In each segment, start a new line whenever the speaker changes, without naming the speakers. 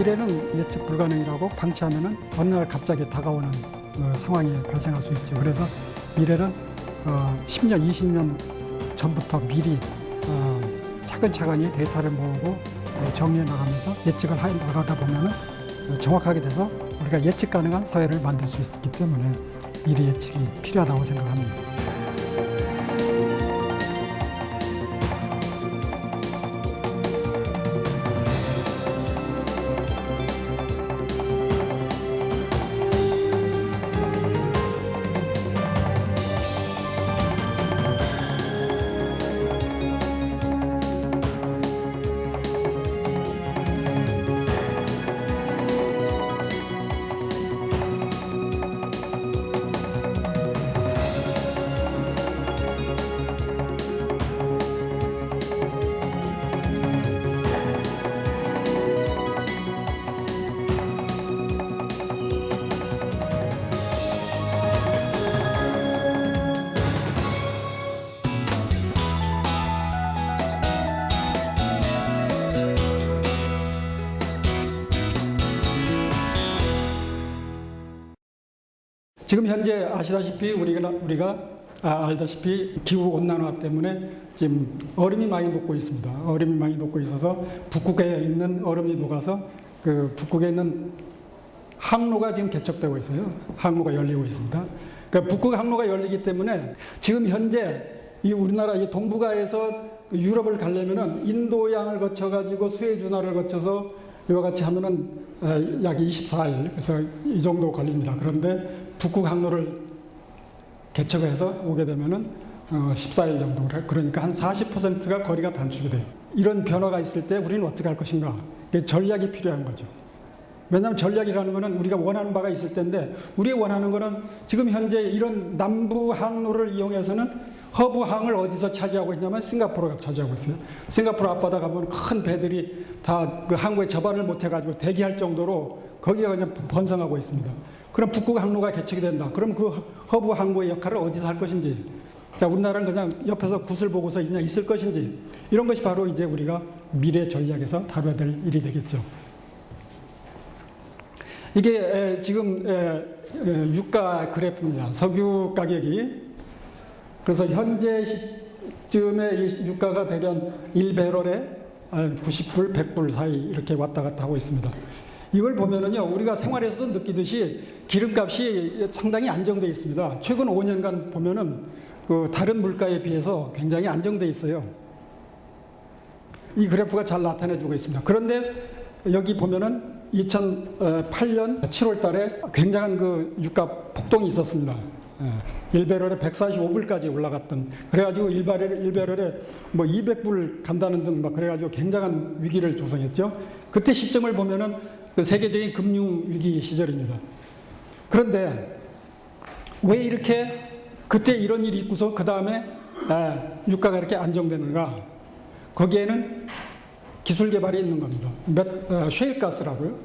미래는 예측 불가능이라고 방치하면은 어느 날 갑자기 다가오는 상황이 발생할 수 있죠. 그래서 미래는 10년, 20년 전부터 미리 차근차근히 데이터를 모으고 정리해 나가면서 예측을 해 나가다 보면은 정확하게 돼서 우리가 예측 가능한 사회를 만들 수 있기 때문에 미래 예측이 필요하다고 생각합니다. 지금 현재 아시다시피 우리가 알다시피 기후 온난화 때문에 지금 얼음이 많이 녹고 있습니다. 얼음이 많이 녹고 있어서 북극에 있는 얼음이 녹아서 그 북극에 있는 항로가 지금 개척되고 있어요. 항로가 열리고 있습니다. 그러니까 북극 항로가 열리기 때문에 지금 현재 이 우리나라 이 동북아에서 유럽을 가려면은 인도양을 거쳐가지고 수에즈운하를 거쳐서 이와 같이 하면은 약 24일, 그래서 이 정도 걸립니다. 그런데 북극 항로를 개척해서 오게 되면은 14일 정도, 그러니까 한 40%가 거리가 단축이 돼요. 이런 변화가 있을 때 우리는 어떻게 할 것인가? 전략이 필요한 거죠. 왜냐하면 전략이라는 것은 우리가 원하는 바가 있을 텐데, 우리가 원하는 것은 지금 현재 이런 남부 항로를 이용해서는 허브항을 어디서 차지하고 있냐면 싱가포르가 차지하고 있어요. 싱가포르 앞바다 가면 큰 배들이 다 그 항구에 접안을 못해가지고 대기할 정도로 거기가 그냥 번성하고 있습니다. 그럼 북극 항로가 개척이 된다. 그럼 그 허브 항구의 역할을 어디서 할 것인지, 자, 우리나라는 그냥 옆에서 굿을 보고서 그냥 있을 것인지, 이런 것이 바로 이제 우리가 미래 전략에서 다뤄야 될 일이 되겠죠. 이게 지금 유가 그래프입니다. 석유 가격이. 그래서 현재 시점에 이 유가가 대략 1배럴에 90불, 100불 사이 이렇게 왔다 갔다 하고 있습니다. 이걸 보면은요, 우리가 생활에서 느끼듯이 기름값이 상당히 안정되어 있습니다. 최근 5년간 보면은 그 다른 물가에 비해서 굉장히 안정되어 있어요. 이 그래프가 잘 나타내주고 있습니다. 그런데 여기 보면은 2008년 7월 달에 굉장한 그 유가 폭동이 있었습니다. 1배럴에 145불까지 올라갔던, 그래가지고 1배럴에 뭐 200불 간다는 등 막 그래가지고 굉장한 위기를 조성했죠. 그때 시점을 보면은 그 세계적인 금융 위기 시절입니다. 그런데 왜 이렇게 그때 이런 일이 있고서 그 다음에 유가가 이렇게 안정되는가? 거기에는 기술 개발이 있는 겁니다. 셰일가스라고요.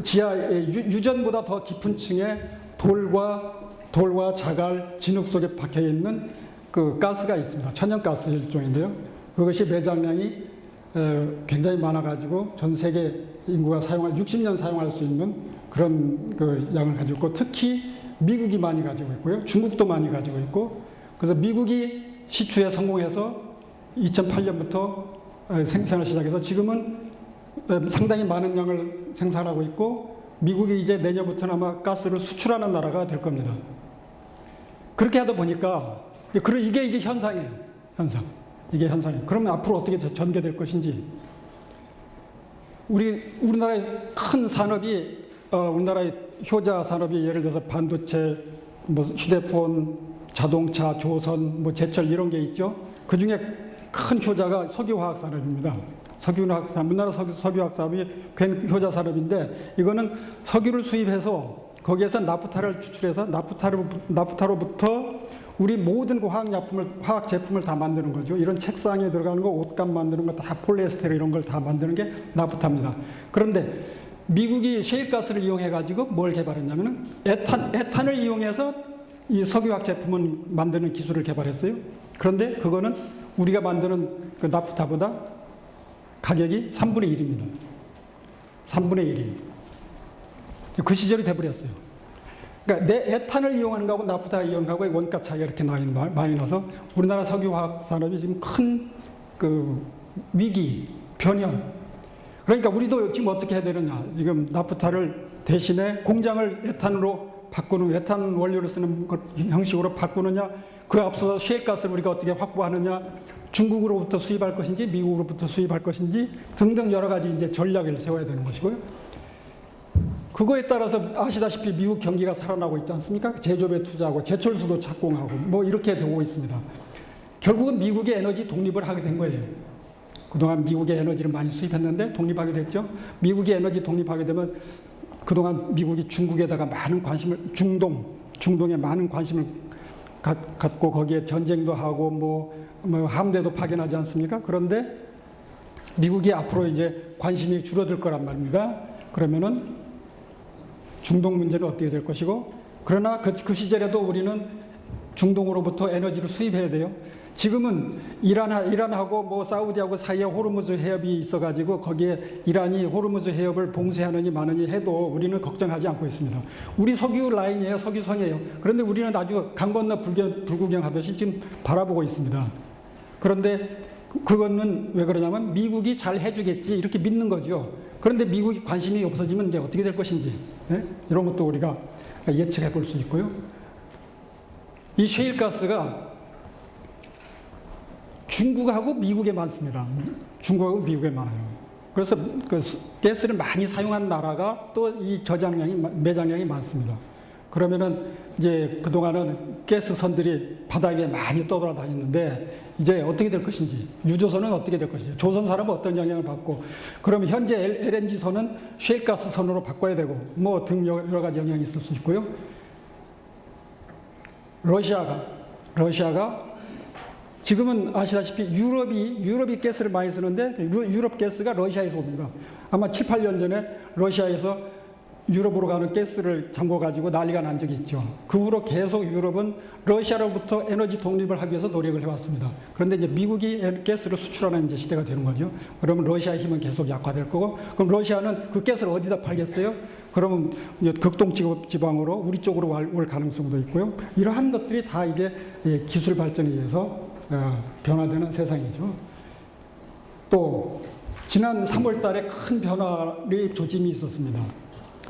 지하의 유전보다 더 깊은 층에 돌과 자갈, 진흙 속에 박혀 있는 그 가스가 있습니다. 천연가스 일종인데요. 그것이 매장량이 굉장히 많아가지고 전 세계 인구가 60년 사용할 수 있는 그런 그 양을 가지고 있고, 특히 미국이 많이 가지고 있고요. 중국도 많이 가지고 있고, 그래서 미국이 시추에 성공해서 2008년부터 생산을 시작해서 지금은 상당히 많은 양을 생산하고 있고, 미국이 이제 내년부터는 아마 가스를 수출하는 나라가 될 겁니다. 그렇게 하다 보니까 이게 이제 현상이에요. 이게 현상이에요. 그러면 앞으로 어떻게 전개될 것인지. 우리나라의 큰 산업이 우리나라의 효자 산업이 예를 들어서 반도체, 뭐 휴대폰, 자동차, 조선, 뭐 제철 이런 게 있죠. 그 중에 큰 효자가 석유화학 산업입니다. 우리나라 석유화학 산업이 굉장히 효자 산업인데, 이거는 석유를 수입해서 거기에서 나프타를 추출해서 나프타로부터 우리 모든 화학 제품을 다 만드는 거죠. 이런 책상에 들어가는 거, 옷감 만드는 거 다 폴리에스테르 이런 걸 다 만드는 게 나프타입니다. 그런데 미국이 셰일가스를 이용해 가지고 뭘 개발했냐면은 에탄을 이용해서 이 석유화학 제품을 만드는 기술을 개발했어요. 그런데 그거는 우리가 만드는 그 나프타보다 가격이 3분의 1입니다. 3분의 1이. 그 시절이 돼버렸어요. 그러니까 내 에탄을 이용하는 거하고 나프타 이용하는 거하고의 원가 차이가 이렇게 많이 나서 우리나라 석유화학 산업이 지금 큰 그 위기, 변형. 그러니까 우리도 지금 어떻게 해야 되느냐. 지금 나프타를 대신에 공장을 에탄으로 바꾸는, 에탄 원료를 쓰는 형식으로 바꾸느냐, 그 앞서서 셰일가스를 우리가 어떻게 확보하느냐, 중국으로부터 수입할 것인지 미국으로부터 수입할 것인지 등등 여러 가지 이제 전략을 세워야 되는 것이고요. 그거에 따라서 아시다시피 미국 경기가 살아나고 있지 않습니까? 제조업에 투자하고 제철소도 착공하고 뭐 이렇게 되고 있습니다. 결국은 미국의 에너지 독립을 하게 된 거예요. 그동안 미국의 에너지를 많이 수입했는데 독립하게 됐죠. 미국이 에너지 독립하게 되면 그동안 미국이 중국에다가 많은 관심을, 중동에 많은 관심을 갖고 거기에 전쟁도 하고 뭐 함대도 파견하지 않습니까? 그런데 미국이 앞으로 이제 관심이 줄어들 거란 말입니다. 그러면은 중동 문제는 어떻게 될 것이고, 그러나 그 시절에도 우리는 중동으로부터 에너지를 수입해야 돼요. 지금은 이란하고 뭐 사우디하고 사이에 호르무즈 해협이 있어가지고 거기에 이란이 호르무즈 해협을 봉쇄하느니 마느니 해도 우리는 걱정하지 않고 있습니다. 우리 석유 라인이에요, 석유선이에요. 그런데 우리는 아주 강 건너 불구경하듯이 지금 바라보고 있습니다. 그런데 그거는 왜 그러냐면 미국이 잘 해주겠지 이렇게 믿는 거죠. 그런데 미국이 관심이 없어지면 이제 어떻게 될 것인지, 네? 이런 것도 우리가 예측해 볼 수 있고요. 이 셰일가스가 중국하고 미국에 많습니다. 중국하고 미국에 많아요. 그래서 그 가스를 많이 사용한 나라가 또 이 매장량이 많습니다. 그러면은 이제 그동안은 가스선들이 바닥에 많이 떠돌아다녔는데 이제 어떻게 될 것인지, 유조선은 어떻게 될 것인지, 조선산업은 어떤 영향을 받고, 그러면 현재 LNG선은 셰일가스선으로 바꿔야 되고 뭐 등 여러 가지 영향이 있을 수 있고요. 러시아가 지금은 아시다시피 유럽이 가스를 많이 쓰는데 유럽 가스가 러시아에서 옵니다. 아마 7, 8년 전에 러시아에서 유럽으로 가는 가스를 잠궈가지고 난리가 난 적이 있죠. 그 후로 계속 유럽은 러시아로부터 에너지 독립을 하기 위해서 노력을 해왔습니다. 그런데 이제 미국이 가스를 수출하는 이제 시대가 되는 거죠. 그러면 러시아의 힘은 계속 약화될 거고, 그럼 러시아는 그 가스를 어디다 팔겠어요? 그러면 이제 극동 지방으로 우리 쪽으로 올 가능성도 있고요. 이러한 것들이 다 이게 기술 발전에 의해서 변화되는 세상이죠. 또 지난 3월 달에 큰 변화의 조짐이 있었습니다.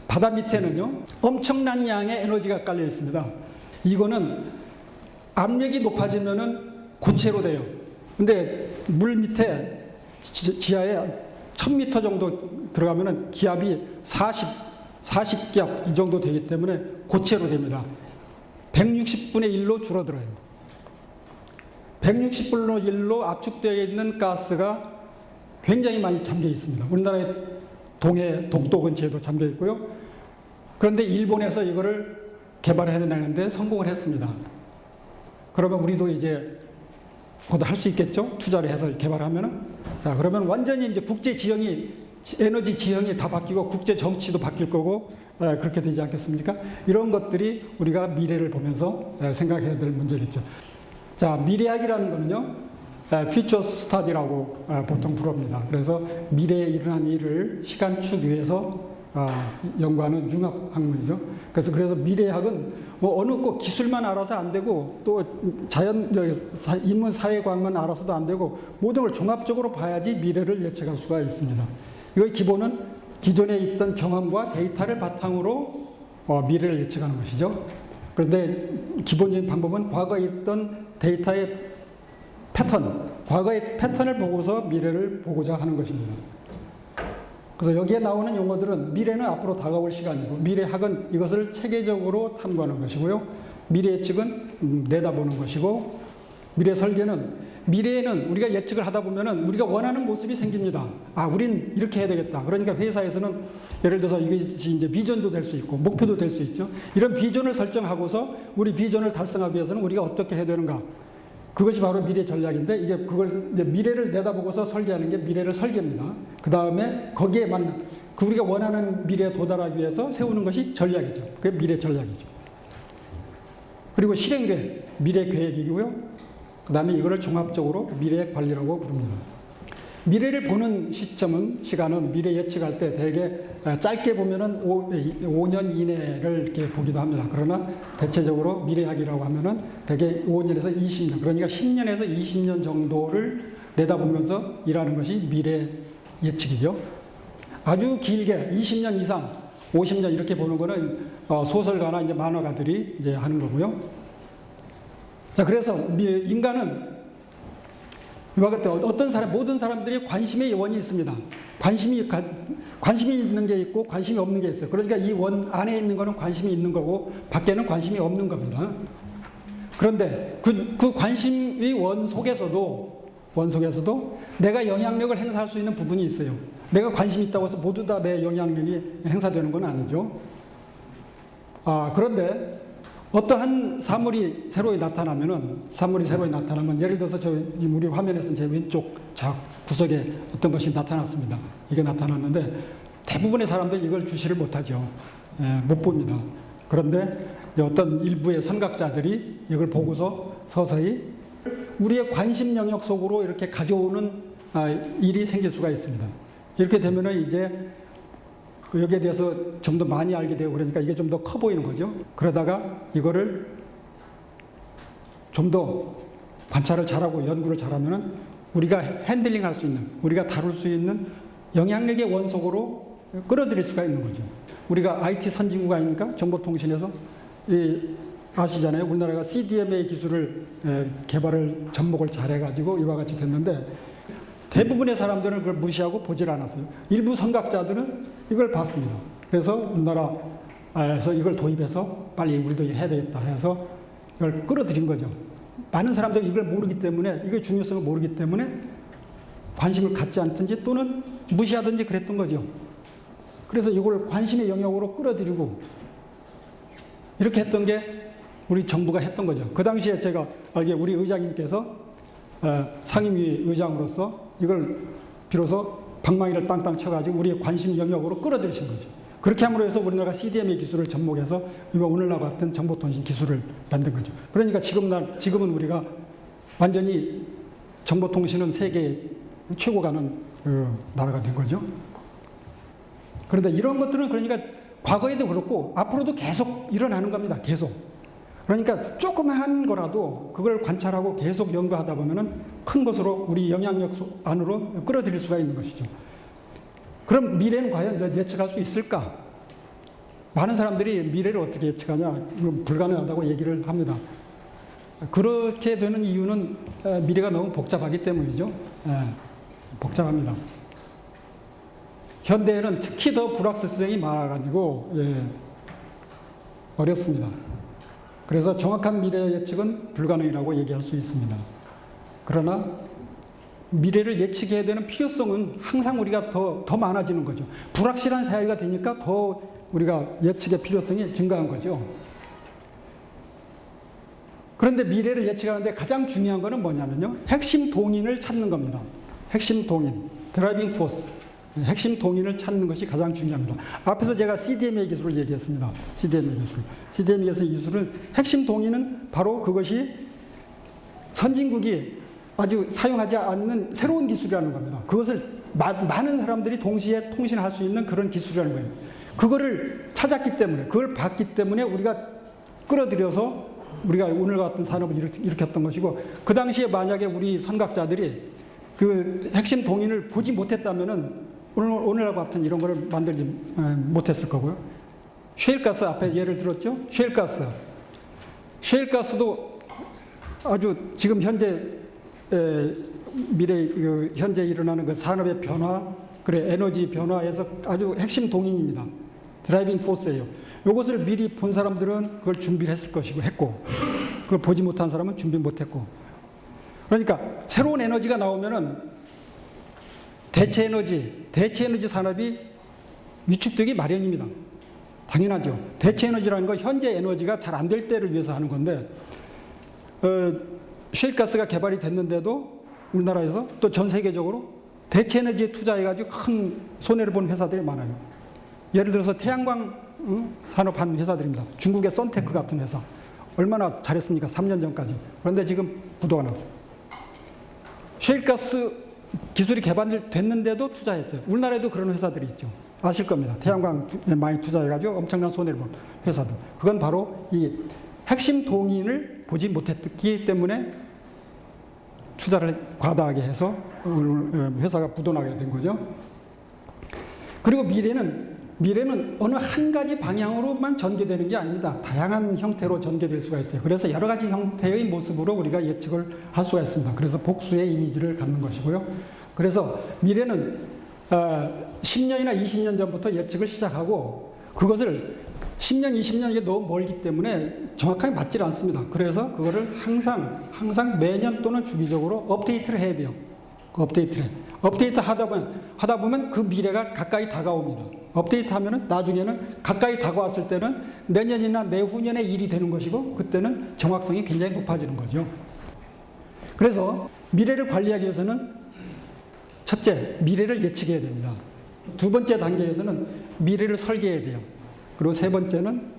바다 밑에는요, 엄청난 양의 에너지가 깔려 있습니다. 이거는 압력이 높아지면은 고체로 돼요. 근데 물 밑에 지하에 1000m 정도 들어가면은 기압이 40기압 이 정도 되기 때문에 고체로 됩니다. 160분의 1로 줄어들어요. 160분의 1로 압축되어 있는 가스가 굉장히 많이 잠겨 있습니다. 우리나라의 동해, 독도 근처에도 잠겨 있고요. 그런데 일본에서 이거를 개발해내는데 성공을 했습니다. 그러면 우리도 이제 곧 할 수 있겠죠? 투자를 해서 개발하면은. 자, 그러면 완전히 이제 국제 지형이, 에너지 지형이 다 바뀌고 국제 정치도 바뀔 거고, 그렇게 되지 않겠습니까? 이런 것들이 우리가 미래를 보면서 생각해야 될 문제겠죠. 자, 미래학이라는 거는요, future study라고 보통 부릅니다. 그래서 미래에 일어난 일을 시간축 위에서 연구하는 융합학문이죠. 그래서 미래학은 뭐 어느 꼭 기술만 알아서 안 되고 또 인문 사회과학만 알아서도 안 되고 모든 걸 종합적으로 봐야지 미래를 예측할 수가 있습니다. 이거의 기본은 기존에 있던 경험과 데이터를 바탕으로 미래를 예측하는 것이죠. 그런데 기본적인 방법은 과거에 있던 데이터의 과거의 패턴을 보고서 미래를 보고자 하는 것입니다. 그래서 여기에 나오는 용어들은 미래는 앞으로 다가올 시간이고, 미래학은 이것을 체계적으로 탐구하는 것이고요. 미래 예측은 내다보는 것이고, 미래 설계는 미래에는 우리가 예측을 하다 보면은 우리가 원하는 모습이 생깁니다. 우린 이렇게 해야 되겠다. 그러니까 회사에서는 예를 들어서 이것이 이제 비전도 될 수 있고 목표도 될 수 있죠. 이런 비전을 설정하고서 우리 비전을 달성하기 위해서는 우리가 어떻게 해야 되는가? 그것이 바로 미래 전략인데, 이게 그걸 이제 미래를 내다보고서 설계하는 게 미래를 설계입니다. 그 다음에 거기에 맞는 우리가 원하는 미래에 도달하기 위해서 세우는 것이 전략이죠. 그게 미래 전략이죠. 그리고 실행계획, 미래 계획이고요. 그 다음에 이거를 종합적으로 미래 관리라고 부릅니다. 미래를 보는 시간은 미래 예측할 때 대개 짧게 보면은 5년 이내를 이렇게 보기도 합니다. 그러나 대체적으로 미래학이라고 하면은 대개 5년에서 20년, 그러니까 10년에서 20년 정도를 내다보면서 일하는 것이 미래 예측이죠. 아주 길게 20년 이상, 50년 이렇게 보는 거는 소설가나 이제 만화가들이 이제 하는 거고요. 자, 그래서 인간은 이와 같은 모든 사람들이 관심의 원이 있습니다. 관심이 있는 게 있고 관심이 없는 게 있어요. 그러니까 이 원 안에 있는 거는 관심이 있는 거고 밖에는 관심이 없는 겁니다. 그런데 그 관심의 원 속에서도 내가 영향력을 행사할 수 있는 부분이 있어요. 내가 관심이 있다고 해서 모두 다 내 영향력이 행사되는 건 아니죠. 그런데 어떠한 사물이 새로 나타나면 예를 들어서 우리 화면에서 제 왼쪽 저 구석에 어떤 것이 나타났습니다. 이게 나타났는데 대부분의 사람들이 이걸 주시를 못하죠. 못 봅니다. 그런데 어떤 일부의 선각자들이 이걸 보고서 서서히 우리의 관심 영역 속으로 이렇게 가져오는 일이 생길 수가 있습니다. 이렇게 되면은 이제 여기에 대해서 좀 더 많이 알게 되고 그러니까 이게 좀 더 커 보이는 거죠. 그러다가 이거를 좀 더 관찰을 잘하고 연구를 잘하면은 우리가 핸들링 할 수 있는, 우리가 다룰 수 있는 영향력의 원속으로 끌어들일 수가 있는 거죠. 우리가 IT 선진국가 아닙니까? 정보통신에서 아시잖아요. 우리나라가 CDMA 기술을 개발을 접목을 잘해가지고 이와 같이 됐는데 대부분의 사람들은 그걸 무시하고 보질 않았어요. 일부 선각자들은 이걸 봤습니다. 그래서 우리나라에서 이걸 도입해서 빨리 우리도 해야 되겠다 해서 이걸 끌어들인 거죠. 많은 사람들이 이걸 모르기 때문에, 이게 중요성을 모르기 때문에 관심을 갖지 않든지 또는 무시하든지 그랬던 거죠. 그래서 이걸 관심의 영역으로 끌어들이고 이렇게 했던 게 우리 정부가 했던 거죠. 그 당시에 제가 알기에 우리 의장님께서 상임위 의장으로서 이걸 비로소 방망이를 땅땅 쳐가지고 우리의 관심 영역으로 끌어들이신 거죠. 그렇게 함으로 해서 우리나라가 CDMA 기술을 접목해서 이거 오늘날 같은 정보통신 기술을 만든 거죠. 그러니까 지금은 우리가 완전히 정보통신은 세계 최고 가는 나라가 된 거죠. 그런데 이런 것들은 그러니까 과거에도 그렇고 앞으로도 계속 일어나는 겁니다. 계속. 그러니까 조그마한 거라도 그걸 관찰하고 계속 연구하다 보면은 큰 것으로 우리 영향력 안으로 끌어들일 수가 있는 것이죠. 그럼 미래는 과연 예측할 수 있을까? 많은 사람들이 미래를 어떻게 예측하냐, 불가능하다고 얘기를 합니다. 그렇게 되는 이유는 미래가 너무 복잡하기 때문이죠. 복잡합니다. 현대에는 특히 더 불확실성이 많아가지고 어렵습니다. 그래서 정확한 미래 예측은 불가능이라고 얘기할 수 있습니다. 그러나 미래를 예측해야 되는 필요성은 항상 우리가 더 많아지는 거죠. 불확실한 사회가 되니까 더 우리가 예측의 필요성이 증가한 거죠. 그런데 미래를 예측하는데 가장 중요한 것은 뭐냐면요. 핵심 동인을 찾는 겁니다. 핵심 동인, 드라이빙 포스. 핵심 동인을 찾는 것이 가장 중요합니다. 앞에서 제가 CDMA 기술을 얘기했습니다. CDMA 기술. CDMA 기술은 핵심 동인은 바로 그것이 선진국이 아주 사용하지 않는 새로운 기술이라는 겁니다. 그것을 많은 사람들이 동시에 통신할 수 있는 그런 기술이라는 거예요. 그거를 찾았기 때문에, 그걸 봤기 때문에 우리가 끌어들여서 우리가 오늘 같은 산업을 일으켰던 것이고, 그 당시에 만약에 우리 선각자들이 그 핵심 동인을 보지 못했다면은 오늘날 같은 이런 거를 만들지 못했을 거고요. 셰일가스 앞에 예를 들었죠. 셰일가스도 아주 지금 현재 현재 일어나는 그 산업의 변화, 그래 에너지 변화에서 아주 핵심 동인입니다. 드라이빙 포스예요. 이것을 미리 본 사람들은 그걸 준비를 했을 것이고 했고, 그걸 보지 못한 사람은 준비 못했고. 그러니까 새로운 에너지가 나오면은 대체 에너지 산업이 위축되기 마련입니다. 당연하죠. 대체 에너지라는 건 현재 에너지가 잘 안 될 때를 위해서 하는 건데, 셰일가스가 개발이 됐는데도 우리나라에서 또 전 세계적으로 대체 에너지에 투자해가지고 큰 손해를 본 회사들이 많아요. 예를 들어서 태양광 산업한 회사들입니다. 중국의 선테크 같은 회사. 얼마나 잘했습니까? 3년 전까지. 그런데 지금 부도가 났어요. 셰일가스 기술이 개발됐는데도 투자했어요. 우리나라에도 그런 회사들이 있죠. 아실 겁니다. 태양광 많이 투자해가지고 엄청난 손해를 본 회사들. 그건 바로 이 핵심 동인을 보지 못했기 때문에 투자를 과다하게 해서 회사가 부도나게 된 거죠. 그리고 미래는 어느 한 가지 방향으로만 전개되는 게 아닙니다. 다양한 형태로 전개될 수가 있어요. 그래서 여러 가지 형태의 모습으로 우리가 예측을 할 수가 있습니다. 그래서 복수의 이미지를 갖는 것이고요. 그래서 미래는 10년이나 20년 전부터 예측을 시작하고 그것을 10년, 20년이 너무 멀기 때문에 정확하게 맞질 않습니다. 그래서 그거를 항상 매년 또는 주기적으로 업데이트를 해야 돼요. 업데이트 하다 보면 그 미래가 가까이 다가옵니다. 업데이트 하면은 나중에는 가까이 다가왔을 때는 내년이나 내후년의 일이 되는 것이고 그때는 정확성이 굉장히 높아지는 거죠. 그래서 미래를 관리하기 위해서는 첫째, 미래를 예측해야 됩니다. 두 번째 단계에서는 미래를 설계해야 돼요. 그리고 세 번째는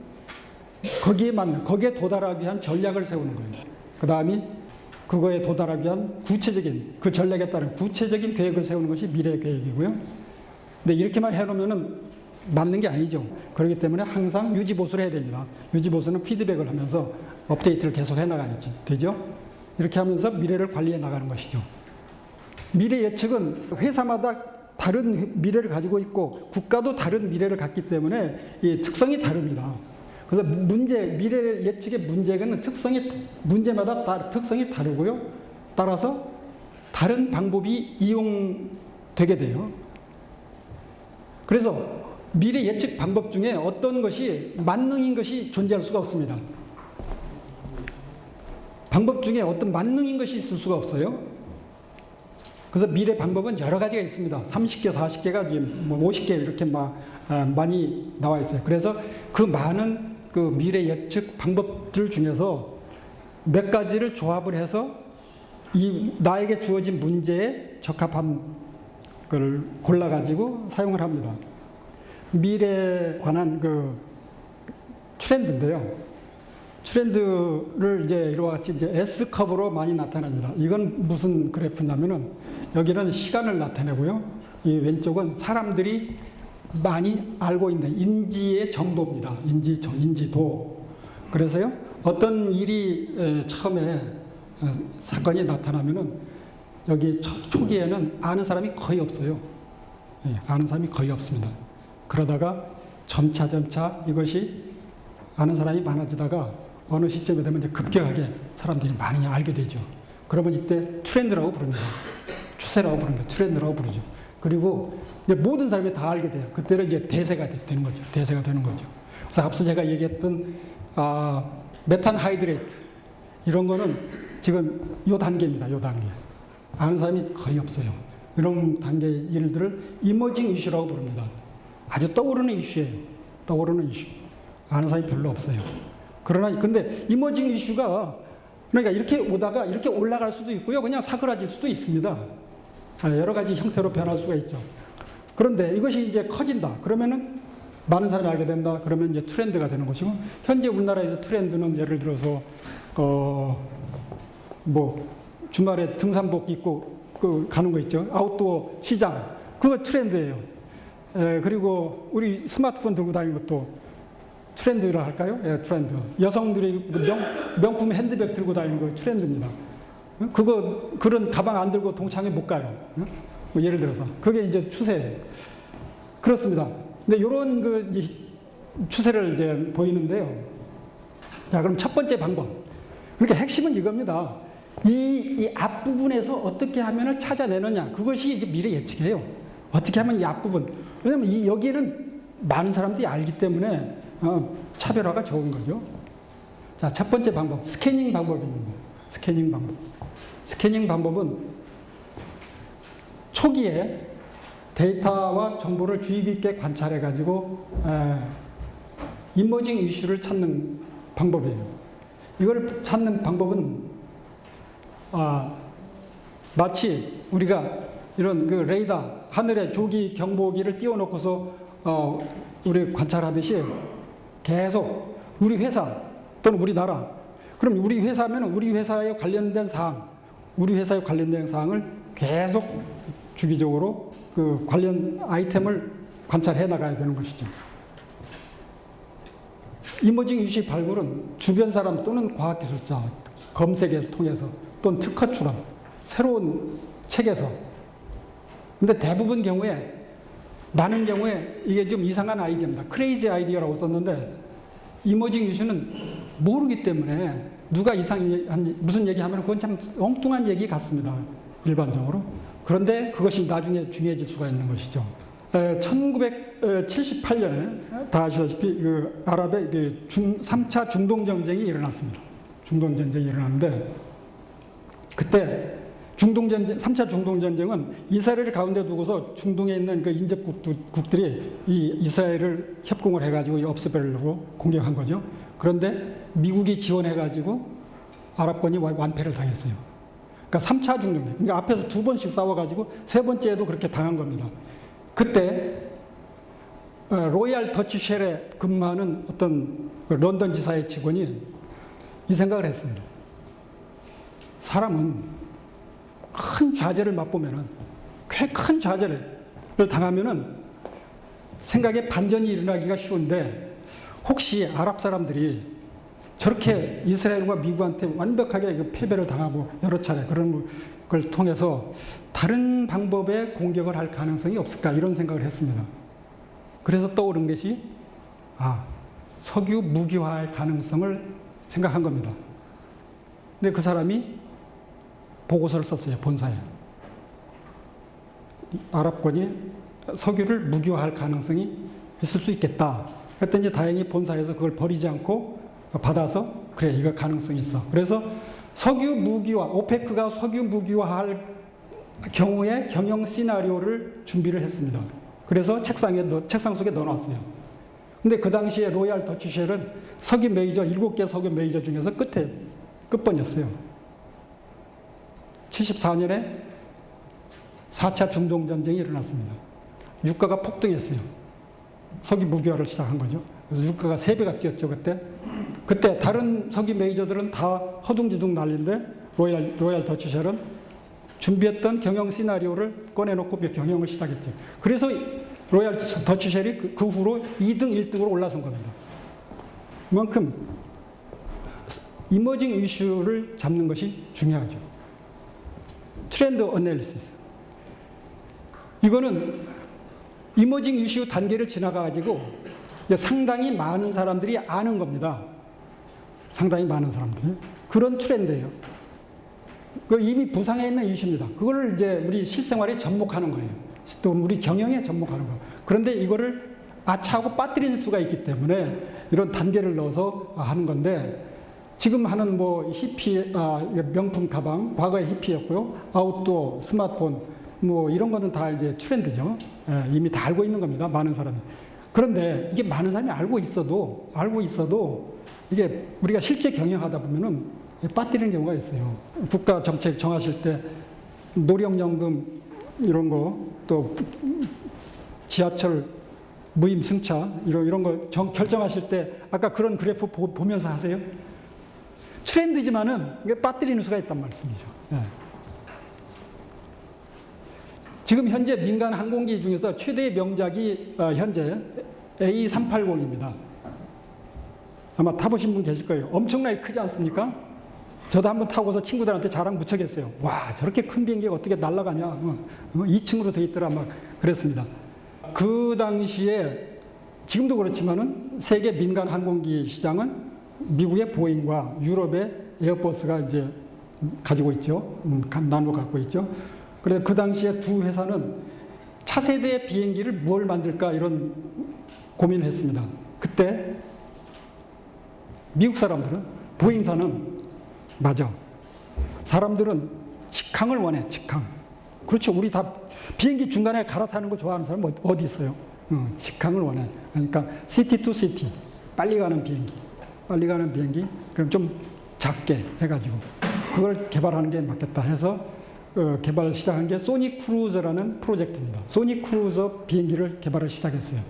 거기에 도달하기 위한 전략을 세우는 거예요. 그 다음이 그거에 도달하기 위한 그 전략에 따른 구체적인 계획을 세우는 것이 미래 계획이고요. 근데 이렇게만 해놓으면은 맞는 게 아니죠. 그렇기 때문에 항상 유지보수를 해야 됩니다. 유지보수는 피드백을 하면서 업데이트를 계속 해나가야 되죠. 이렇게 하면서 미래를 관리해 나가는 것이죠. 미래 예측은 회사마다 다른 미래를 가지고 있고 국가도 다른 미래를 갖기 때문에 이 특성이 다릅니다. 그래서 미래 예측의 문제는 문제마다 특성이 다르고요. 따라서 다른 방법이 이용되게 돼요. 그래서 미래 예측 방법 중에 어떤 것이 만능인 것이 존재할 수가 없습니다. 방법 중에 어떤 만능인 것이 있을 수가 없어요. 그래서 미래 방법은 여러 가지가 있습니다. 30개, 40개가 뭐 50개 이렇게 많이 나와 있어요. 그래서 그 많은 그 미래 예측 방법들 중에서 몇 가지를 조합을 해서 나에게 주어진 문제에 적합한 걸 골라가지고 사용을 합니다. 미래에 관한 그 트렌드인데요. 트렌드를 이제 이와 같이 이제 S커브로 많이 나타납니다. 이건 무슨 그래프냐면은 여기는 시간을 나타내고요. 이 왼쪽은 사람들이 많이 알고 있는 인지의 정도입니다. 인지도. 그래서요, 어떤 일이 처음에 사건이 나타나면은 여기 초기에는 아는 사람이 거의 없어요. 아는 사람이 거의 없습니다. 그러다가 점차 이것이 아는 사람이 많아지다가 어느 시점에 되면 이제 급격하게 사람들이 많이 알게 되죠. 그러면 이때 트렌드라고 부릅니다. 추세라고 부릅니다. 트렌드라고 부르죠. 그리고 이제 모든 사람이 다 알게 돼요. 그때는 이제 대세가 되는 거죠. 그래서 앞서 제가 얘기했던 메탄 하이드레이트 이런 거는 지금 요 단계입니다. 요 단계. 아는 사람이 거의 없어요. 이런 단계의 일들을 이머징 이슈라고 부릅니다. 아주 떠오르는 이슈예요. 떠오르는 이슈. 아는 사람이 별로 없어요. 그러나 근데 이머징 이슈가 그러니까 이렇게 오다가 이렇게 올라갈 수도 있고요. 그냥 사그라질 수도 있습니다. 여러 가지 형태로 변할 수가 있죠. 그런데 이것이 이제 커진다. 그러면은 많은 사람이 알게 된다. 그러면 이제 트렌드가 되는 것이고 현재 우리나라에서 트렌드는 예를 들어서 뭐 주말에 등산복 입고 가는 거 있죠. 아웃도어 시장 그거 트렌드예요. 그리고 우리 스마트폰 들고 다니는 것도 트렌드라 할까요? 트렌드. 여성들이 명품 핸드백 들고 다니는 거 트렌드입니다. 그런 가방 안 들고 동창회 못 가요. 뭐 예를 들어서 그게 이제 추세예요. 그렇습니다. 근데 이런 추세를 이제 보이는데요. 자, 그럼 첫 번째 방법. 그러니까 핵심은 이겁니다. 이 앞부분에서 어떻게 하면을 찾아내느냐. 그것이 이제 미래 예측이에요. 어떻게 하면 이 앞부분. 왜냐면 여기에는 많은 사람들이 알기 때문에 차별화가 좋은 거죠. 자, 첫 번째 방법. 스캐닝 방법입니다. 스캐닝 방법은 초기에 데이터와 정보를 주의 깊게 관찰해가지고 이머징 이슈를 찾는 방법이에요. 이걸 찾는 방법은 마치 우리가 이런 그 레이더 하늘에 조기 경보기를 띄워놓고서 우리 관찰하듯이 계속 우리 회사 또는 우리나라 그럼 우리 회사면 우리 회사에 관련된 사항을 계속 주기적으로 그 관련 아이템을 관찰해 나가야 되는 것이죠. 이머징 이슈 발굴은 주변 사람 또는 과학기술자 검색을 통해서 또는 특허 출원, 새로운 책에서. 근데 대부분 경우에, 많은 경우에 이게 좀 이상한 아이디어입니다. 크레이지 아이디어라고 썼는데 이머징 이슈는 모르기 때문에 누가 이상한 무슨 얘기하면 그건 참 엉뚱한 얘기 같습니다. 일반적으로. 그런데 그것이 나중에 중요해질 수가 있는 것이죠. 1978년에 다 아시다시피 그 아랍의 3차 중동전쟁이 일어났습니다. 중동전쟁이 일어났는데 그때 3차 중동전쟁은 이스라엘을 가운데 두고서 중동에 있는 그 인접국들이 이 이스라엘을 협공을 해가지고 업스벨로 공격한 거죠. 그런데 미국이 지원해가지고 아랍권이 완패를 당했어요. 그러니까 3차 중동전. 그러니까 앞에서 2번씩 싸워가지고 3번째에도 그렇게 당한 겁니다. 그때 로얄 더치쉘에 근무하는 어떤 런던 지사의 직원이 이 생각을 했습니다. 사람은 큰 좌절을 맛보면은, 꽤 큰 좌절을 당하면은 생각에 반전이 일어나기가 쉬운데 혹시 아랍 사람들이 저렇게 이스라엘과 미국한테 완벽하게 패배를 당하고 여러 차례 그런 걸 통해서 다른 방법의 공격을 할 가능성이 없을까 이런 생각을 했습니다. 그래서 떠오른 것이 석유 무기화할 가능성을 생각한 겁니다. 근데 그 사람이 보고서를 썼어요. 본사에. 아랍권이 석유를 무기화할 가능성이 있을 수 있겠다. 그랬더니 다행히 본사에서 그걸 버리지 않고 받아서 그래 이거 가능성이 있어. 그래서 석유 무기화, 오페크가 석유 무기화할 경우에 경영 시나리오를 준비를 했습니다. 그래서 책상 속에 넣어놨어요. 근데 그 당시에 로얄 더치쉘은 석유 메이저 7개 석유 메이저 중에서 끝번이었어요. 74년에 4차 중동전쟁이 일어났습니다. 유가가 폭등했어요. 석유 무기화를 시작한 거죠. 그래서 유가가 3배가 뛰었죠, 그때. 그때 다른 석유 메이저들은 다 허둥지둥 난리인데 로얄 더치쉘은 준비했던 경영 시나리오를 꺼내놓고 경영을 시작했죠. 그래서 로얄 더치쉘이 그 후로 2등, 1등으로 올라선 겁니다. 그만큼 이머징 이슈를 잡는 것이 중요하죠. 트렌드 어널리시스. 이거는 이머징 이슈 단계를 지나가가지고 상당히 많은 사람들이 아는 겁니다. 상당히 많은 사람들이. 그런 트렌드예요. 그 이미 부상해 있는 이슈입니다. 그거를 이제 우리 실생활에 접목하는 거예요. 또 우리 경영에 접목하는 거예요. 그런데 이거를 아차하고 빠뜨리는 수가 있기 때문에 이런 단계를 넣어서 하는 건데 지금 하는 뭐 히피, 명품 가방, 과거에 히피였고요. 아웃도어, 스마트폰, 뭐 이런 거는 다 이제 트렌드죠. 이미 다 알고 있는 겁니다. 많은 사람이. 그런데 이게 많은 사람이 알고 있어도 이게 우리가 실제 경영하다 보면은 빠뜨리는 경우가 있어요. 국가 정책 정하실 때 노령연금 이런 거, 또 지하철 무임 승차 이런 거 결정하실 때 아까 그런 그래프 보면서 하세요. 트렌드지만은 이게 빠뜨리는 수가 있단 말씀이죠. 지금 현재 민간 항공기 중에서 최대의 명작이 현재 A380입니다. 아마 타보신 분 계실 거예요. 엄청나게 크지 않습니까? 저도 한번 타고서 친구들한테 자랑 무척했어요. 와, 저렇게 큰 비행기가 어떻게 날아가냐. 2층으로 돼 있더라. 막 그랬습니다. 그 당시에 지금도 그렇지만은 세계 민간 항공기 시장은 미국의 보잉과 유럽의 에어버스가 이제 가지고 있죠. 나눠 갖고 있죠. 그래서 그 당시에 두 회사는 차세대 비행기를 뭘 만들까 이런 고민을 했습니다. 그때 미국 사람들은 보잉사는 맞아. 사람들은 직항을 원해. 직항. 그렇죠. 우리 다 비행기 중간에 갈아타는 거 좋아하는 사람 어디 있어요? 직항을 원해. 그러니까 시티 투 시티. 빨리 가는 비행기. 그럼 좀 작게 해가지고 그걸 개발하는 게 맞겠다 해서 개발을 시작한 게 소닉 크루저라는 프로젝트입니다. 소닉 크루저 비행기를 개발을 시작했어요.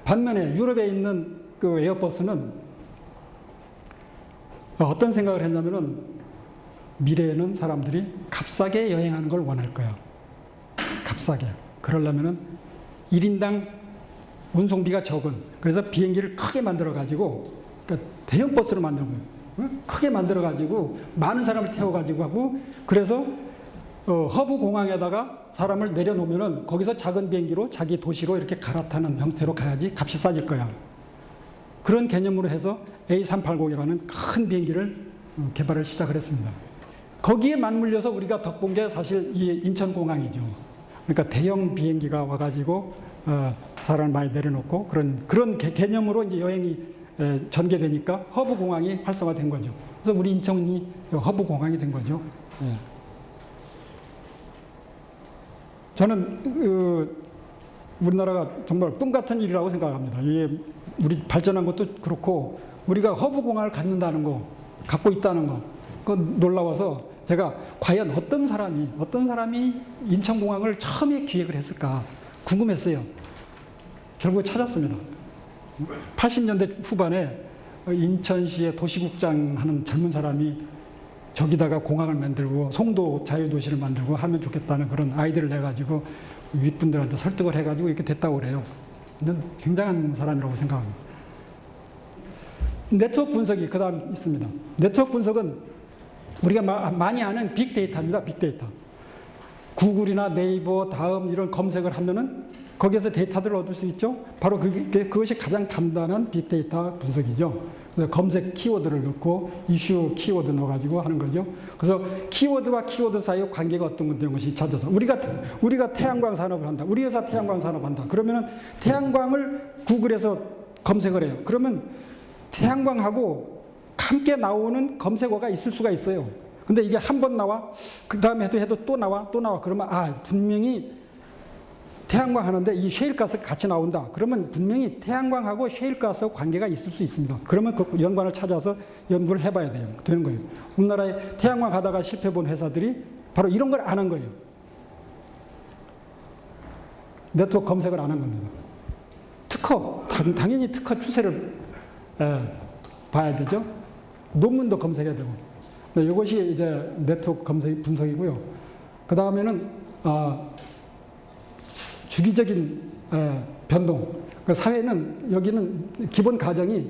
반면에 유럽에 있는 그 에어버스는 어떤 생각을 했냐면은 미래에는 사람들이 값싸게 여행하는 걸 원할 거야. 값싸게. 그러려면은 1인당 운송비가 적은, 그래서 비행기를 크게 만들어가지고, 그러니까 대형 버스로 만든 거예요. 크게 만들어가지고, 많은 사람을 태워가지고 하고, 그래서 허브 공항에다가 사람을 내려놓으면은 거기서 작은 비행기로 자기 도시로 이렇게 갈아타는 형태로 가야지 값이 싸질 거야. 그런 개념으로 해서 A380이라는 큰 비행기를 개발을 시작을 했습니다. 거기에 맞물려서 우리가 덕본 게 사실 이 인천공항이죠. 그러니까 대형 비행기가 와가지고 사람을 많이 내려놓고 그런 개념으로 이제 여행이 전개되니까 허브 공항이 활성화된 거죠. 그래서 우리 인천이 허브 공항이 된 거죠. 예. 저는 우리나라가 정말 꿈 같은 일이라고 생각합니다. 이게 우리 발전한 것도 그렇고 우리가 허브 공항을 갖고 있다는 거, 그 놀라워서 제가 과연 어떤 사람이 인천공항을 처음에 기획을 했을까 궁금했어요. 결국 찾았습니다. 80년대 후반에 인천시의 도시국장 하는 젊은 사람이 저기다가 공항을 만들고 송도 자유도시를 만들고 하면 좋겠다는 그런 아이디어를 내가지고 윗분들한테 설득을 해가지고 이렇게 됐다고 그래요. 근데 굉장한 사람이라고 생각합니다. 네트워크 분석이 그 다음 있습니다. 네트워크 분석은 우리가 많이 아는 빅데이터입니다. 빅데이터. 구글이나 네이버, 다음 이런 검색을 하면은 거기에서 데이터들을 얻을 수 있죠. 바로 그것이 가장 간단한 빅데이터 분석이죠. 그래서 검색 키워드를 넣고 이슈 키워드 넣어가지고 하는 거죠. 그래서 키워드와 키워드 사이의 관계가 어떤 것이 찾아서 우리가 태양광 산업을 한다. 우리 회사 태양광 산업 한다. 그러면은 태양광을 구글에서 검색을 해요. 그러면 태양광하고 함께 나오는 검색어가 있을 수가 있어요. 근데 이게 한 번 나와, 그 다음에 해도 또 나와. 그러면 분명히 태양광 하는데 이 셰일가스가 같이 나온다. 그러면 분명히 태양광하고 셰일가스하고 관계가 있을 수 있습니다. 그러면 그 연관을 찾아서 연구를 해봐야 되는 거예요. 우리나라에 태양광 하다가 실패본 회사들이 바로 이런 걸 안 한 거예요. 네트워크 검색을 안 한 겁니다. 당연히 특허 추세를 봐야 되죠. 논문도 검색해야 되고. 이것이 이제 네트워크 검색 분석이고요. 그 다음에는 주기적인 변동. 그 사회는 여기는 기본 가정이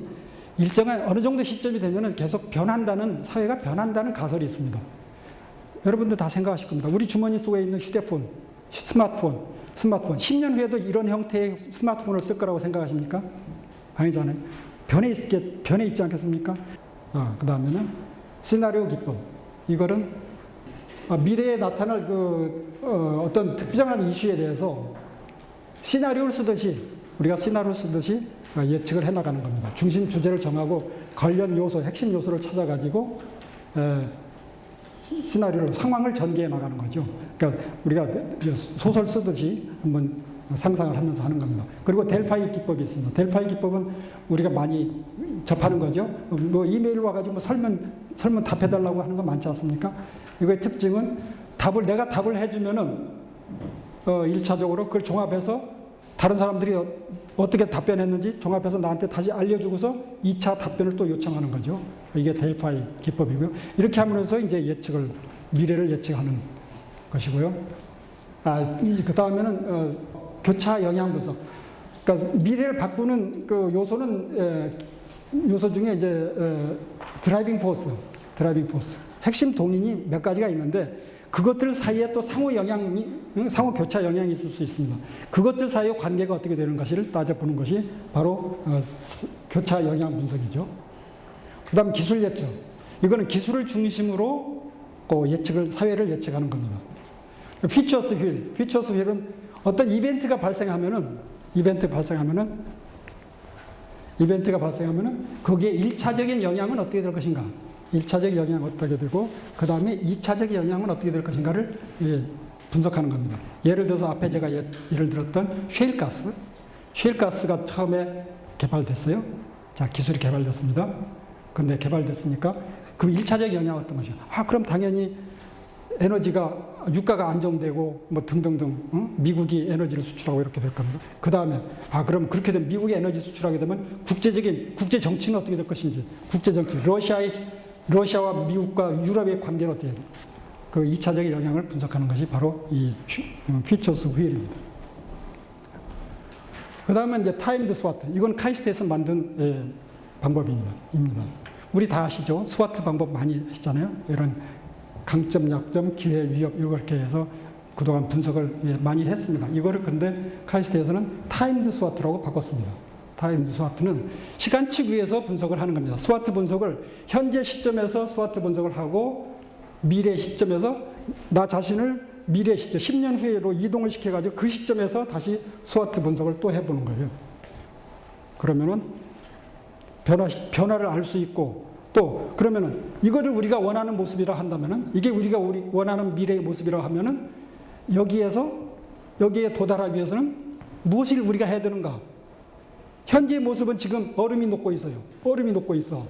일정한 어느 정도 시점이 되면은 계속 사회가 변한다는 가설이 있습니다. 여러분들 다 생각하실 겁니다. 우리 주머니 속에 있는 휴대폰, 스마트폰. 10년 후에도 이런 형태의 스마트폰을 쓸 거라고 생각하십니까? 아니잖아요. 변해 있지 않겠습니까? 그 다음에는 시나리오 기법. 이거는 미래에 나타날 어떤 특정한 이슈에 대해서 우리가 시나리오를 쓰듯이 예측을 해나가는 겁니다. 중심 주제를 정하고 관련 요소, 핵심 요소를 찾아가지고 시나리오로 상황을 전개해 나가는 거죠. 그러니까 우리가 소설 쓰듯이 한번 상상을 하면서 하는 겁니다. 그리고 델파이 기법이 있습니다. 델파이 기법은 우리가 많이 접하는 거죠. 뭐 이메일 와가지고 설문 답해달라고 하는 거 많지 않습니까? 이거의 특징은 내가 답을 해주면은 1차적으로 그걸 종합해서 다른 사람들이 어떻게 답변했는지 종합해서 나한테 다시 알려주고서 2차 답변을 또 요청하는 거죠. 이게 델파이 기법이고요. 이렇게 하면서 이제 미래를 예측하는 것이고요. 그 다음에는 교차 영향 분석. 그러니까 미래를 바꾸는 그 요소 중에 이제 드라이빙 포스. 핵심 동인이 몇 가지가 있는데 그것들 사이에 또 상호 교차 영향이 있을 수 있습니다. 그것들 사이의 관계가 어떻게 되는 것을 따져보는 것이 바로 교차 영향 분석이죠. 그 다음 기술 예측. 이거는 기술을 중심으로 사회를 예측하는 겁니다. 피처스 휠은 어떤 이벤트가 발생하면은 거기에 1차적인 영향은 어떻게 될 것인가? 1차적 영향은 어떻게 되고 그 다음에 2차적 영향은 어떻게 될 것인가를 분석하는 겁니다. 예를 들어서 앞에 제가 예를 들었던 셰일가스가 처음에 개발됐어요. 자, 기술이 개발됐습니다. 근데 개발됐으니까 그 1차적 영향은 어떤 것이야? 그럼 당연히 유가가 안정되고 뭐 등등등 미국이 에너지를 수출하고 이렇게 될 겁니다. 그 다음에 그럼 그렇게 되면 미국이 에너지 수출하게 되면 국제 정치는 어떻게 될 것인지, 국제 정치 러시아의 러시아와 미국과 유럽의 관계를 어떻게 그 2차적인 영향을 분석하는 것이 바로 이 피처스 휠입니다. 그 다음에 이제 타임드 스와트. 이건 카이스트에서 만든 방법입니다. 우리 다 아시죠? 스와트 방법 많이 하시잖아요. 이런 강점, 약점, 기회, 위협 이렇게 해서 그동안 분석을 많이 했습니다. 이거를 근데 카이스트에서는 타임드 스와트라고 바꿨습니다. 타임드 스와트는 시간치 위에서 분석을 하는 겁니다. 스와트 분석을 현재 시점에서 스와트 분석을 하고 미래 시점에서 나 자신을 미래 시점, 10년 후에로 이동을 시켜가지고 그 시점에서 다시 스와트 분석을 또 해보는 거예요. 그러면은 변화를 알 수 있고 또 그러면은 이거를 우리가 원하는 모습이라 한다면은 이게 우리가 원하는 미래의 모습이라 하면은 여기에 도달하기 위해서는 무엇을 우리가 해야 되는가? 현재의 모습은 지금 얼음이 녹고 있어요. 얼음이 녹고 있어.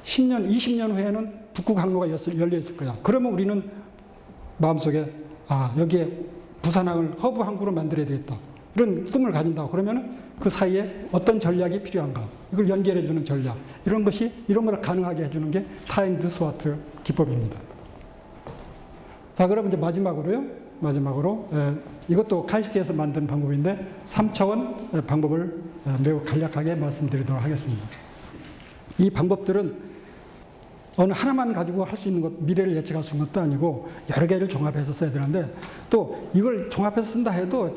10년, 20년 후에는 북극 항로가 열려 있을 거야. 그러면 우리는 마음속에 여기에 부산항을 허브 항구로 만들어야 되겠다. 이런 꿈을 가진다. 그러면 그 사이에 어떤 전략이 필요한가? 이걸 연결해 주는 전략. 이런 걸 가능하게 해주는 게 타임드 스와트 기법입니다. 자, 그럼 이제 마지막으로 이것도 카이스트에서 만든 방법인데 3차원 방법을 매우 간략하게 말씀드리도록 하겠습니다. 이 방법들은 어느 하나만 가지고 할 수 있는 것, 미래를 예측할 수 있는 것도 아니고 여러 개를 종합해서 써야 되는데 또 이걸 종합해서 쓴다 해도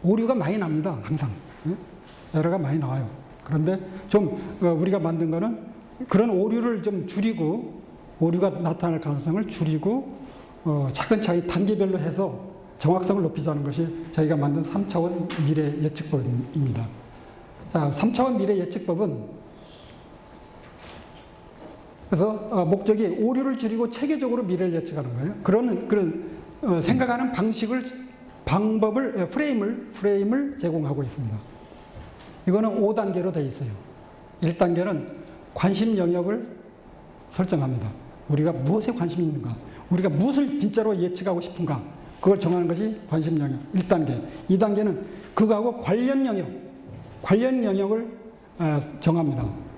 오류가 많이 납니다. 항상. 에러가 많이 나와요. 그런데 좀 우리가 만든 거는 그런 오류를 좀 줄이고 오류가 나타날 가능성을 줄이고 차근차근 단계별로 해서 정확성을 높이자는 것이 저희가 만든 3차원 미래 예측법입니다. 자, 3차원 미래 예측법은 그래서 목적이 오류를 줄이고 체계적으로 미래를 예측하는 거예요. 그런 생각하는 방법을 프레임을 제공하고 있습니다. 이거는 5단계로 되어 있어요. 1단계는 관심 영역을 설정합니다. 우리가 무엇에 관심이 있는가? 우리가 무엇을 진짜로 예측하고 싶은가? 그걸 정하는 것이 관심 영역 1단계. 2단계는 그거하고 관련 영역을 정합니다.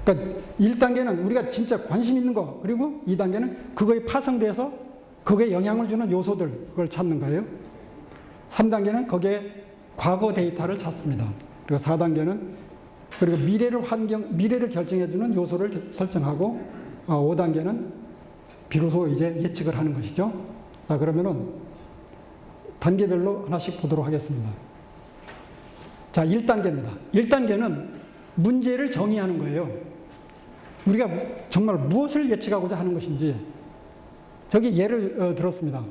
그러니까 1단계는 우리가 진짜 관심 있는 거, 그리고 2단계는 그거에 파생돼서 그거에 영향을 주는 요소들, 그걸 찾는 거예요. 3단계는 거기에 과거 데이터를 찾습니다. 그리고 4단계는 그리고 미래를 결정해주는 요소를 설정하고 5단계는 비로소 이제 예측을 하는 것이죠. 자, 그러면은 단계별로 하나씩 보도록 하겠습니다. 자, 1단계입니다. 1단계는 문제를 정의하는 거예요. 우리가 정말 무엇을 예측하고자 하는 것인지. 저기 예를 들었습니다.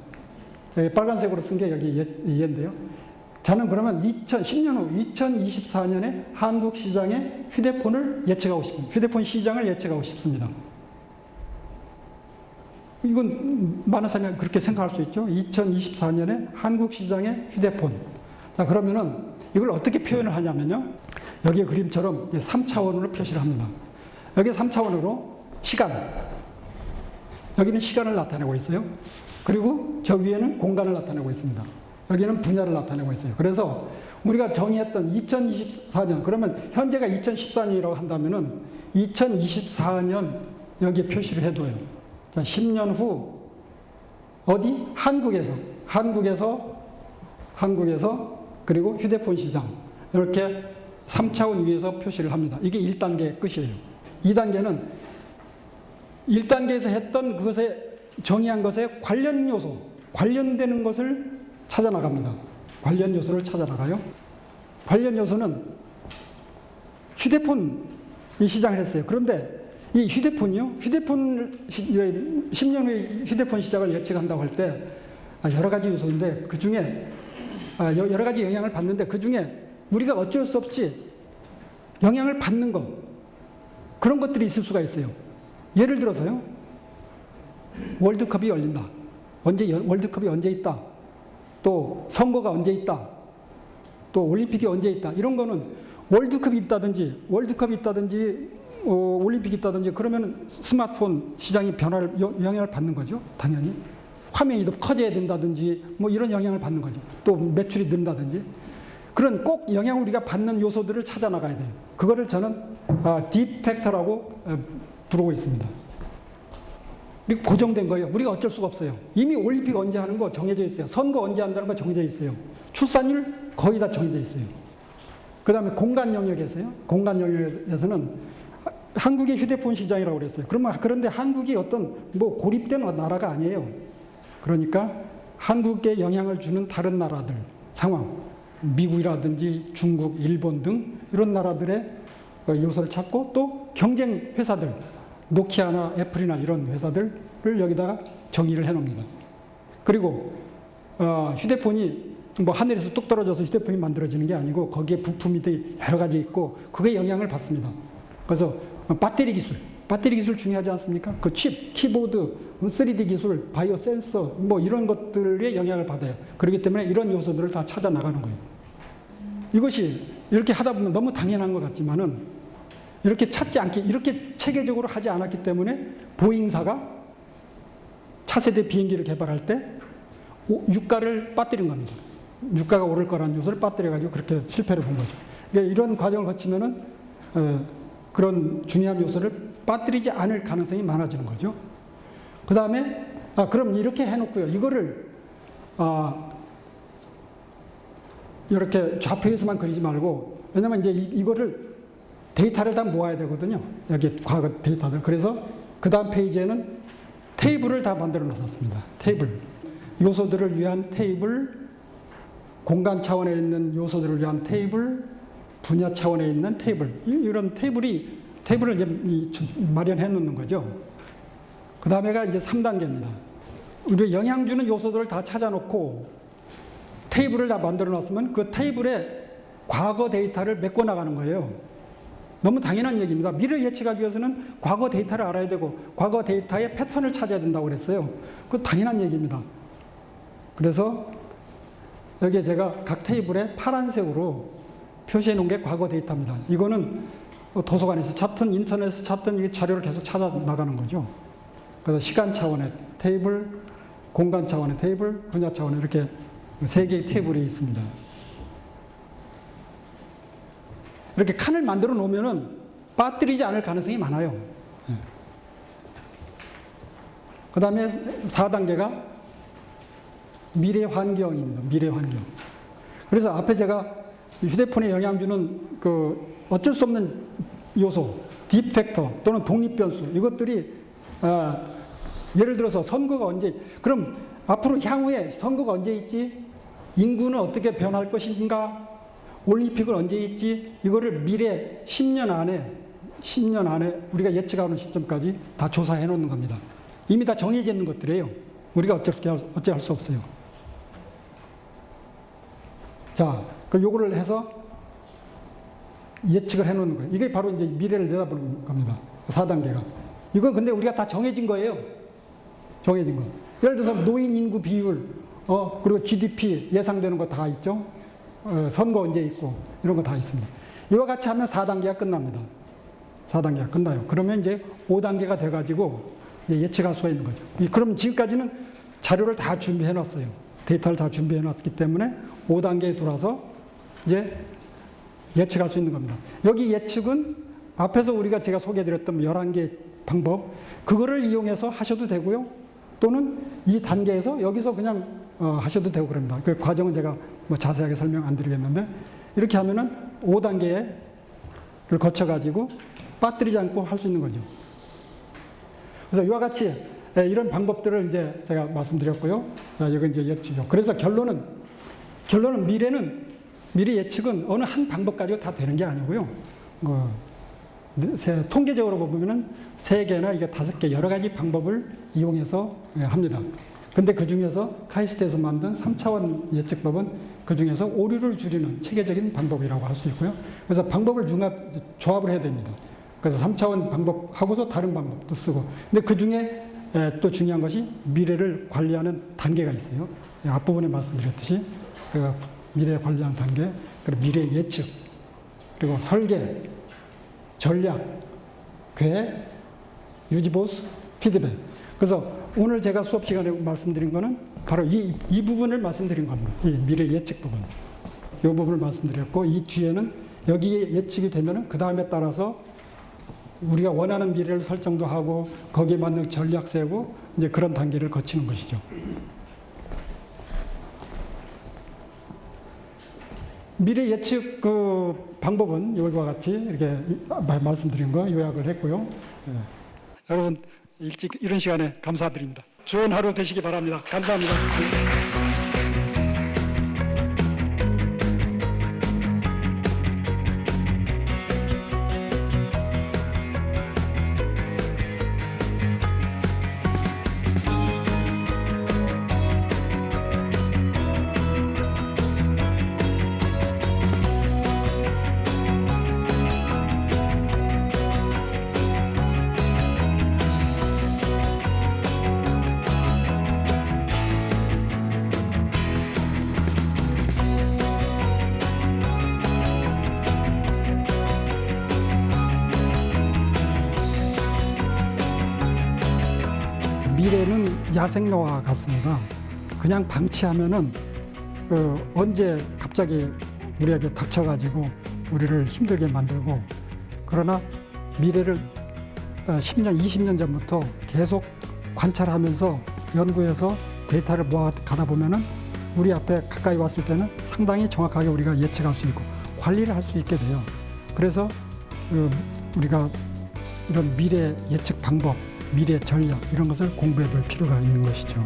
여기 빨간색으로 쓴 게 여기 예인데요. 저는 그러면 10년 후 2024년에 한국 시장의 휴대폰 시장을 예측하고 싶습니다. 이건 많은 사람이 그렇게 생각할 수 있죠. 2024년에 한국 시장의 휴대폰. 자, 그러면은 이걸 어떻게 표현을 하냐면요. 여기 그림처럼 3차원으로 표시를 합니다. 여기 3차원으로 시간. 여기는 시간을 나타내고 있어요. 그리고 저 위에는 공간을 나타내고 있습니다. 여기는 분야를 나타내고 있어요. 그래서 우리가 정의했던 2024년, 그러면 현재가 2014년이라고 한다면은 2024년 여기에 표시를 해둬요. 자, 10년 후 어디? 한국에서 그리고 휴대폰 시장 이렇게 3차원 위에서 표시를 합니다. 이게 1단계 끝이에요. 2단계는 1단계에서 했던 그것에 정의한 것에 관련 요소, 관련되는 것을 찾아 나갑니다. 관련 요소를 찾아 나가요. 관련 요소는 휴대폰 시장을 했어요. 그런데 이 휴대폰이요. 10년 후에 휴대폰 시장을 예측한다고 할 때 여러 가지 요소인데 그 중에 여러 가지 영향을 받는데 그 중에 우리가 어쩔 수 없이 영향을 받는 것 그런 것들이 있을 수가 있어요. 예를 들어서요. 월드컵이 열린다. 월드컵이 언제 있다. 또 선거가 언제 있다. 또 올림픽이 언제 있다. 이런 거는 월드컵이 있다든지 올림픽이 있다든지 그러면 스마트폰 시장이 영향을 받는 거죠. 당연히. 화면이 더 커져야 된다든지 뭐 이런 영향을 받는 거죠. 또 매출이 는다든지. 그런 꼭 영향을 우리가 받는 요소들을 찾아 나가야 돼요. 그거를 저는 딥 팩터라고 부르고 있습니다. 그리고 고정된 거예요. 우리가 어쩔 수가 없어요. 이미 올림픽 언제 하는 거 정해져 있어요. 선거 언제 한다는 거 정해져 있어요. 출산율 거의 다 정해져 있어요. 그 다음에 공간 영역에서요. 공간 영역에서는 한국의 휴대폰 시장이라고 그랬어요. 그런데 한국이 어떤 뭐 고립된 나라가 아니에요. 그러니까 한국에 영향을 주는 다른 나라들 상황, 미국이라든지 중국, 일본 등 이런 나라들의 요소를 찾고 또 경쟁 회사들, 노키아나 애플이나 이런 회사들을 여기다가 정의를 해놓습니다. 그리고 휴대폰이 뭐 하늘에서 뚝 떨어져서 휴대폰이 만들어지는 게 아니고 거기에 부품이 여러 가지 있고 그게 영향을 받습니다. 그래서 배터리 기술 중요하지 않습니까? 그 칩, 키보드, 3D 기술, 바이오 센서 뭐 이런 것들의 영향을 받아요. 그렇기 때문에 이런 요소들을 다 찾아 나가는 거예요. 이것이 이렇게 하다 보면 너무 당연한 것 같지만은 이렇게 찾지 않기, 이렇게 체계적으로 하지 않았기 때문에 보잉사가 차세대 비행기를 개발할 때 유가를 빠뜨린 겁니다. 유가가 오를 거라는 요소를 빠뜨려가지고 그렇게 실패를 본 거죠. 그러니까 이런 과정을 거치면은 그런 중요한 요소를 빠뜨리지 않을 가능성이 많아지는 거죠. 그 다음에 그럼 이렇게 해놓고요. 이거를 이렇게 좌표에서만 그리지 말고, 왜냐면 이제 이거를 데이터를 다 모아야 되거든요. 여기 과거 데이터들. 그래서 그 다음 페이지에는 테이블을 다 만들어 놨었습니다. 테이블. 요소들을 위한 테이블, 공간 차원에 있는 요소들을 위한 테이블, 분야 차원에 있는 테이블. 이런 테이블을 이제 마련해 놓는 거죠. 그 다음에가 이제 3단계입니다. 우리 영향 주는 요소들을 다 찾아놓고 테이블을 다 만들어 놨으면 그 테이블에 과거 데이터를 메꿔 나가는 거예요. 너무 당연한 얘기입니다. 미래를 예측하기 위해서는 과거 데이터를 알아야 되고 과거 데이터의 패턴을 찾아야 된다고 그랬어요. 그건 당연한 얘기입니다. 그래서 여기에 제가 각 테이블에 파란색으로 표시해 놓은 게 과거 데이터입니다. 이거는 도서관에서 찾든 인터넷에서 찾든 이 자료를 계속 찾아 나가는 거죠. 그래서 시간 차원의 테이블, 공간 차원의 테이블, 분야 차원의 이렇게 3개의 테이블이 있습니다. 이렇게 칸을 만들어 놓으면은 빠뜨리지 않을 가능성이 많아요. 그 다음에 4단계가 미래 환경입니다. 미래 환경. 그래서 앞에 제가 휴대폰에 영향 주는 그 어쩔 수 없는 요소, 딥팩터 또는 독립변수, 이것들이 예를 들어서 선거가 언제, 그럼 앞으로 향후에 선거가 언제 있지? 인구는 어떻게 변할 것인가? 올림픽은 언제 있지? 이거를 미래 10년 안에 우리가 예측하는 시점까지 다 조사해 놓는 겁니다. 이미 다 정해져 있는 것들이에요. 우리가 어째 할 수 없어요. 자, 그 요거를 해서 예측을 해 놓는 거예요. 이게 바로 이제 미래를 내다보는 겁니다. 4단계가. 이건 근데 우리가 다 정해진 거예요. 정해진 거. 예를 들어서 노인 인구 비율, 그리고 GDP 예상되는 거 다 있죠. 선거 언제 있고 이런 거 다 있습니다. 이와 같이 하면 4단계가 끝납니다. 4단계가 끝나요. 그러면 이제 5단계가 돼가지고 예측할 수가 있는 거죠. 그럼 지금까지는 자료를 다 준비해 놨어요. 데이터를 다 준비해 놨기 때문에 5단계에 들어와서 이제 예측할 수 있는 겁니다. 여기 예측은 앞에서 제가 소개해드렸던 11개 방법, 그거를 이용해서 하셔도 되고요. 또는 이 단계에서 여기서 그냥 하셔도 되고 그럽니다. 그 과정은 제가 뭐 자세하게 설명 안 드리겠는데, 이렇게 하면은 5단계를 거쳐가지고 빠뜨리지 않고 할 수 있는 거죠. 그래서 이와 같이 이런 방법들을 이제 제가 말씀드렸고요. 자, 이건 이제 예측이요. 그래서 결론은 미래 예측은 어느 한 방법 가지고 다 되는 게 아니고요. 통계적으로 보면은 3개나 이게 5개 여러 가지 방법을 이용해서 합니다. 근데 그 중에서 카이스트에서 만든 3차원 예측법은 그 중에서 오류를 줄이는 체계적인 방법이라고 할 수 있고요. 그래서 방법을 조합을 해야 됩니다. 그래서 3차원 방법하고서 다른 방법도 쓰고. 근데 그 중에 또 중요한 것이 미래를 관리하는 단계가 있어요. 앞부분에 말씀드렸듯이 그 미래 관리하는 단계, 그리고 미래 예측, 그리고 설계, 전략, 계획, 유지보수, 피드백. 그래서 오늘 제가 수업 시간에 말씀드린 거는 바로 이 부분을 말씀드린 겁니다. 이 미래 예측 부분. 이 부분을 말씀드렸고, 이 뒤에는 여기에 예측이 되면은 그 다음에 따라서 우리가 원하는 미래를 설정도 하고 거기에 맞는 전략 세우고 이제 그런 단계를 거치는 것이죠. 미래 예측 그 방법은 이와 같이 이렇게 말씀드린 거 요약을 했고요. 예. 여러분 일찍 이런 시간에 감사드립니다. 좋은 하루 되시기 바랍니다. 감사합니다. 미래는 야생마와 같습니다. 그냥 방치하면은 언제 갑자기 우리에게 닥쳐가지고 우리를 힘들게 만들고, 그러나 미래를 10년, 20년 전부터 계속 관찰하면서 연구해서 데이터를 모아가다 보면은 우리 앞에 가까이 왔을 때는 상당히 정확하게 우리가 예측할 수 있고 관리를 할 수 있게 돼요. 그래서 우리가 이런 미래 예측 방법, 미래 전략 이런 것을 공부해 둘 필요가 있는 것이죠.